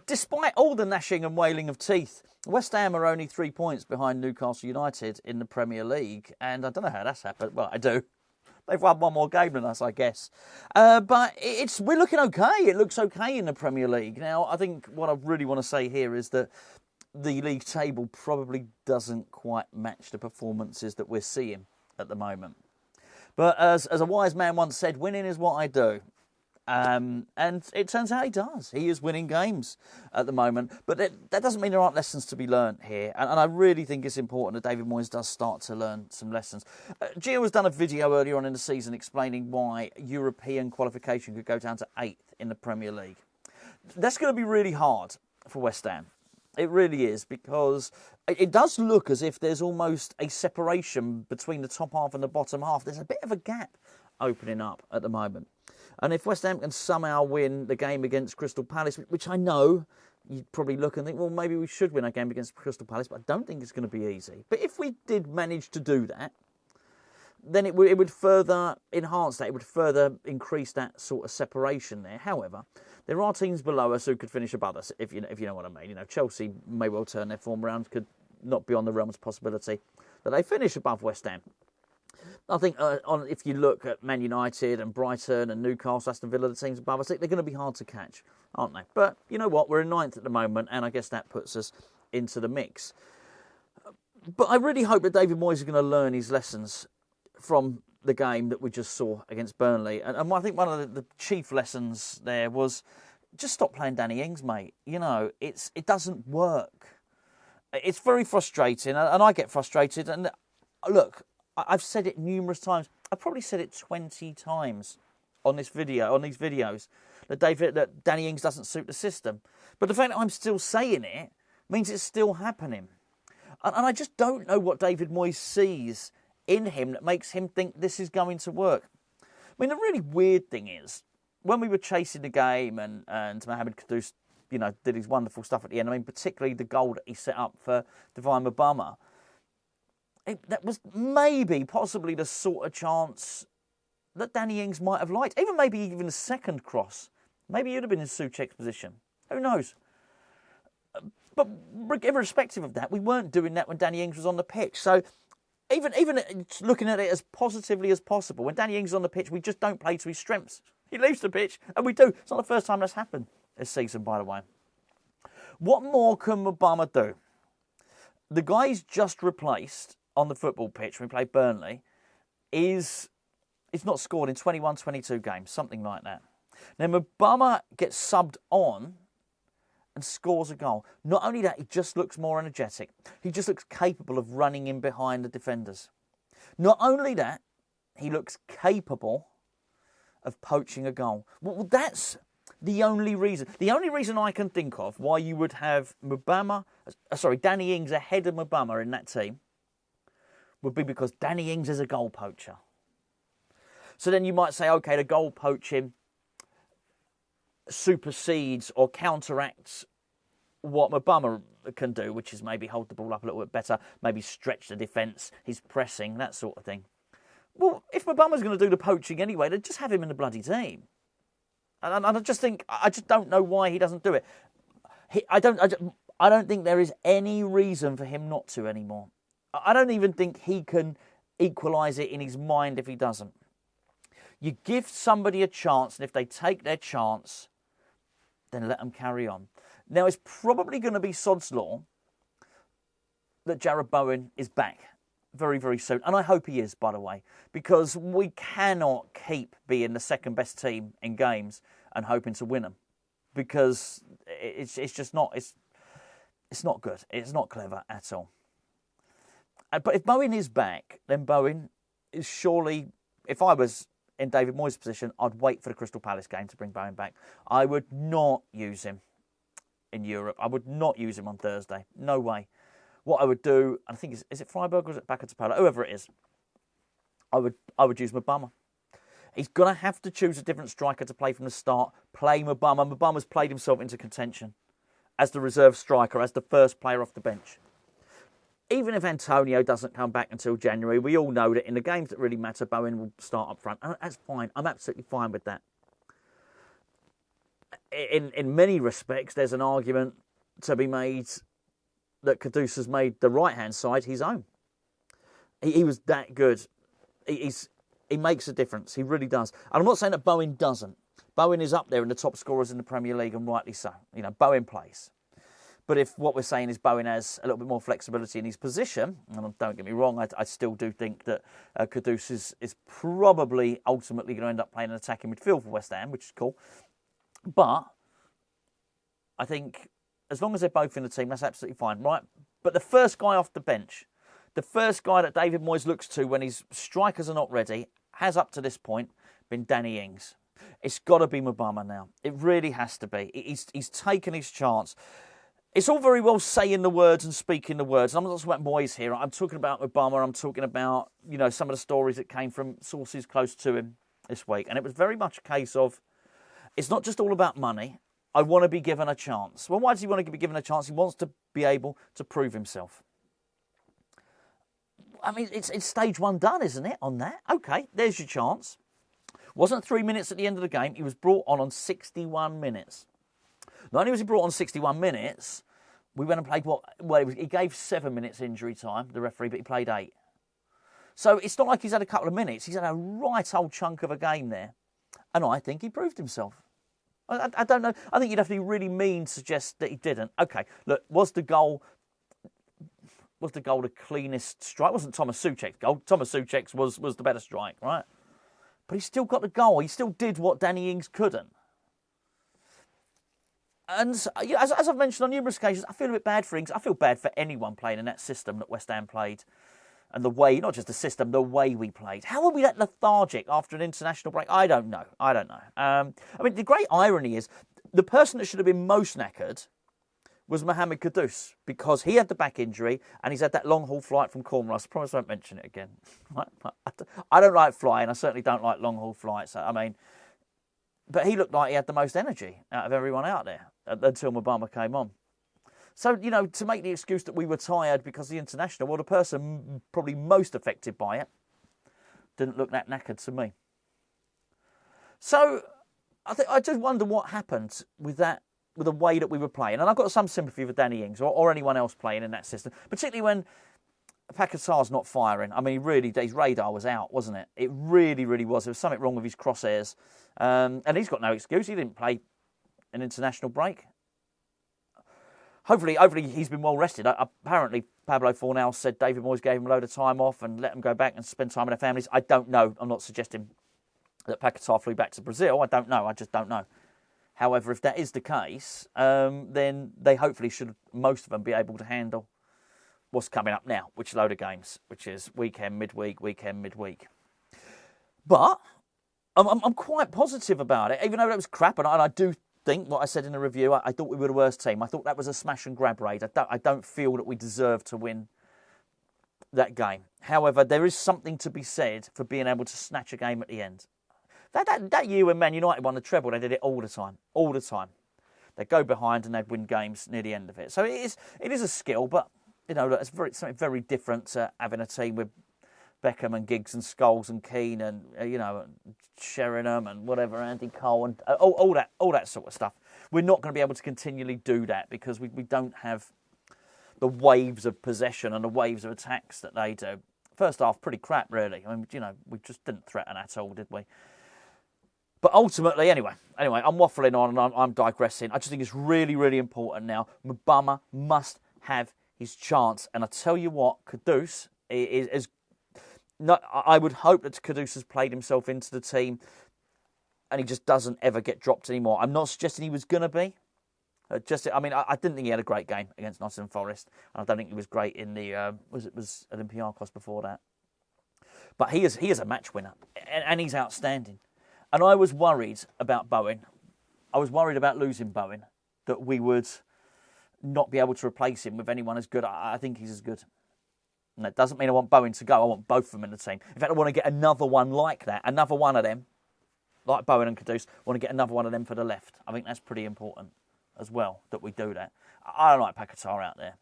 Despite all the gnashing and wailing of teeth, West Ham are only 3 points behind Newcastle United in the Premier League. And I don't know how that's happened. Well, I do. They've won one more game than us, I guess. But we're looking okay. It looks okay in the Premier League. Now, I think what I really want to say here is that the league table probably doesn't quite match the performances that we're seeing at the moment. But as a wise man once said, winning is what I do. And it turns out he does. He is winning games at the moment. But that doesn't mean there aren't lessons to be learnt here. And I really think it's important that David Moyes does start to learn some lessons. Gio has done a video earlier on in the season explaining why European qualification could go down to 8th in the Premier League. That's going to be really hard for West Ham. It really is, because it does look as if there's almost a separation between the top half and the bottom half. There's a bit of a gap opening up at the moment. And if West Ham can somehow win the game against Crystal Palace, which I know you'd probably look and think, well, maybe we should win a game against Crystal Palace, but I don't think it's going to be easy. But if we did manage to do that, then it would further enhance that. It would further increase that sort of separation there. However, there are teams below us who could finish above us, if you know what I mean. You know, Chelsea may well turn their form around, could not be on the realms of possibility that they finish above West Ham. I think if you look at Man United and Brighton and Newcastle, Aston Villa, the teams above us, they're going to be hard to catch, aren't they? But you know what? We're in 9th at the moment, and I guess that puts us into the mix. But I really hope that David Moyes is going to learn his lessons from the game that we just saw against Burnley. And I think one of the chief lessons there was just stop playing Danny Ings, mate. You know, it doesn't work. It's very frustrating, and I get frustrated. And look, I've said it numerous times. I've probably said it 20 times on these videos, that Danny Ings doesn't suit the system. But the fact that I'm still saying it means it's still happening. And I just don't know what David Moyes sees in him that makes him think this is going to work. I mean, the really weird thing is, when we were chasing the game and Mohammed Kudus, you know, did his wonderful stuff at the end, I mean, particularly the goal that he set up for Divin Mubama, that was possibly the sort of chance that Danny Ings might have liked. Maybe even a second cross. Maybe he'd have been in Souček's position. Who knows? But irrespective of that, we weren't doing that when Danny Ings was on the pitch. So even looking at it as positively as possible, when Danny Ings is on the pitch, we just don't play to his strengths. He leaves the pitch, and we do. It's not the first time that's happened this season, by the way. What more can Mubama do? The guy he's just replaced on the football pitch when we played Burnley is not scored in 21, 22 games, something like that. Now, Mubama gets subbed on and scores a goal. Not only that, he just looks more energetic. He just looks capable of running in behind the defenders. Not only that, he looks capable of poaching a goal. Well, that's the only reason. The only reason I can think of why you would have Danny Ings ahead of Mubama in that team would be because Danny Ings is a goal poacher. So then you might say, okay, the goal poaching supersedes or counteracts what Mubama can do, which is maybe hold the ball up a little bit better, maybe stretch the defence, his pressing, that sort of thing. Well, if Mubama's going to do the poaching anyway, then just have him in the bloody team. And I just don't know why he doesn't do it. I don't think there is any reason for him not to anymore. I don't even think he can equalise it in his mind if he doesn't. You give somebody a chance, and if they take their chance, then let them carry on. Now, it's probably going to be sod's law that Jarrod Bowen is back very, very soon. And I hope he is, by the way, because we cannot keep being the second best team in games and hoping to win them, because it's just not, it's not good. It's not clever at all. But if Bowen is back, then Bowen is surely, if I was in David Moyes' position, I'd wait for the Crystal Palace game to bring Bowen back. I would not use him in Europe. I would not use him on Thursday. No way. What I would do, I think, is it Freiburg or is it Bakatapala? Whoever it is, I would use Mubama. He's going to have to choose a different striker to play from the start. Play Mubama. Mubama's played himself into contention as the reserve striker, as the first player off the bench. Even if Antonio doesn't come back until January, we all know that in the games that really matter, Bowen will start up front. And that's fine. I'm absolutely fine with that. in many respects, there's an argument to be made that Kudus has made the right-hand side his own. He was that good. He makes a difference. He really does. And I'm not saying that Bowen doesn't. Bowen is up there in the top scorers in the Premier League, and rightly so. You know, Bowen plays. But if what we're saying is Bowen has a little bit more flexibility in his position, and don't get me wrong, I still do think that Kudus is probably ultimately going to end up playing an attacking midfield for West Ham, which is cool. But I think as long as they're both in the team, that's absolutely fine, right? But the first guy off the bench, the first guy that David Moyes looks to when his strikers are not ready, has up to this point been Danny Ings. It's got to be Mubama now. It really has to be. He's taken his chance. It's all very well saying the words and speaking the words. I'm not talking about Moyes here. I'm talking about Mubama. I'm talking about, you know, some of the stories that came from sources close to him this week. And it was very much a case of, it's not just all about money. I want to be given a chance. Well, why does he want to be given a chance? He wants to be able to prove himself. I mean, it's stage one done, isn't it, on that? Okay, there's your chance. Wasn't 3 minutes at the end of the game. He was brought on 61 minutes. Not only was he brought on 61 minutes, we went and played he gave 7 minutes injury time, the referee, but he played 8. So it's not like he's had a couple of minutes. He's had a right old chunk of a game there. And I think he proved himself. I don't know. I think you'd have to be really mean to suggest that he didn't. Okay, look, was the goal the cleanest strike? It wasn't Thomas Souček's goal. Thomas Souček's was the better strike, right? But he still got the goal. He still did what Danny Ings couldn't. And as I've mentioned on numerous occasions, I feel a bit bad for Ings. I feel bad for anyone playing in that system that West Ham played. And the way, not just the system, the way we played. How were we that lethargic after an international break? I don't know. I mean, the great irony is, the person that should have been most knackered was Mohammed Kudus, because he had the back injury and he's had that long-haul flight from Cornwall. I promise I won't mention it again. I don't like flying. I certainly don't like long-haul flights. I mean, but he looked like he had the most energy out of everyone out there until Mubama came on. So, you know, to make the excuse that we were tired because of the international, well, the person probably most affected by it didn't look that knackered to me. So, I just wonder what happened with that, with the way that we were playing. And I've got some sympathy for Danny Ings or anyone else playing in that system, particularly when Paquetá's not firing. I mean, really, his radar was out, wasn't it? It really, really was. There was something wrong with his crosshairs. And he's got no excuse. He didn't play an international break. Hopefully he's been well rested. Apparently, Pablo Fornal said David Moyes gave him a load of time off and let them go back and spend time with their families. I don't know. I'm not suggesting that Paquetá flew back to Brazil. I don't know. I just don't know. However, if that is the case, then they hopefully should, most of them, be able to handle what's coming up now, which load of games, which is weekend, midweek. But I'm quite positive about it, even though that was crap, and I do think what I said in the review, I thought we were the worst team. I thought that was a smash and grab raid. I don't feel that we deserve to win that game. However, there is something to be said for being able to snatch a game at the end. That year when Man United won the treble, they did it all the time. They'd go behind and they'd win games near the end of it. So it is a skill, but you know, it's something very different to having a team with Beckham and Giggs and Scholes and Keane and Sheringham and whatever, Andy Cole and all that sort of stuff. We're not going to be able to continually do that because we don't have the waves of possession and the waves of attacks that they do. First half, pretty crap, really. I mean, we just didn't threaten at all, did we? But ultimately, anyway, I'm waffling on and I'm digressing. I just think it's really, really important now. Mubama must have his chance. And I tell you what, Kudus is no, I would hope that Kudus has played himself into the team and he just doesn't ever get dropped anymore. I'm not suggesting he was going to be. I didn't think he had a great game against Nottingham Forest. And I don't think he was great in the, was Olympiacos before that. But he is a match winner and he's outstanding. And I was worried about Bowen. I was worried about losing Bowen, that we would not be able to replace him with anyone as good. I think he's as good. And that doesn't mean I want Bowen to go. I want both of them in the team. In fact, I want to get another one like that. Another one of them, like Bowen and Kudus. I want to get another one of them for the left. I think that's pretty important as well, that we do that. I don't like Paquetá out there.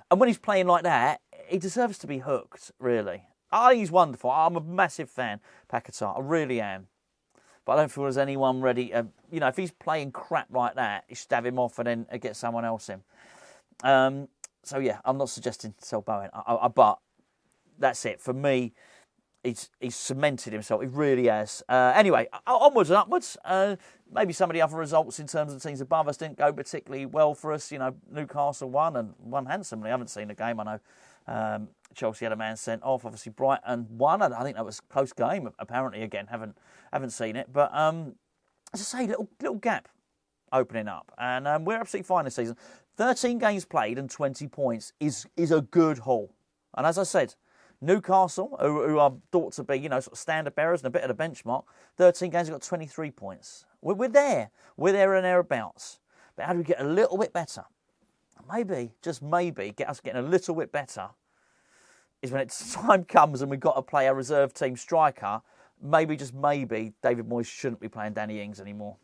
And when he's playing like that, he deserves to be hooked, really. I think he's wonderful. I'm a massive fan, Paquetá. I really am. But I don't feel there's anyone ready. If he's playing crap like that, you should have him off and then get someone else in. So yeah, I'm not suggesting sell Bowen, but that's it for me. He's cemented himself. He really has. Anyway, onwards and upwards. Maybe some of the other results in terms of the teams above us didn't go particularly well for us. Newcastle won and won handsomely. I haven't seen the game. I know Chelsea had a man sent off. Obviously, Brighton won. I think that was a close game. Apparently, again, haven't seen it. But as I say, little gap opening up, and we're absolutely fine this season. 13 games played and 20 points is a good haul. And as I said, Newcastle, who are thought to be, sort of standard bearers and a bit of the benchmark, 13 games, have got 23 points. We're there. We're there and thereabouts. But how do we get a little bit better? Maybe, just maybe, get us getting a little bit better is when time comes and we've got to play a reserve team striker. Maybe, just maybe, David Moyes shouldn't be playing Danny Ings anymore.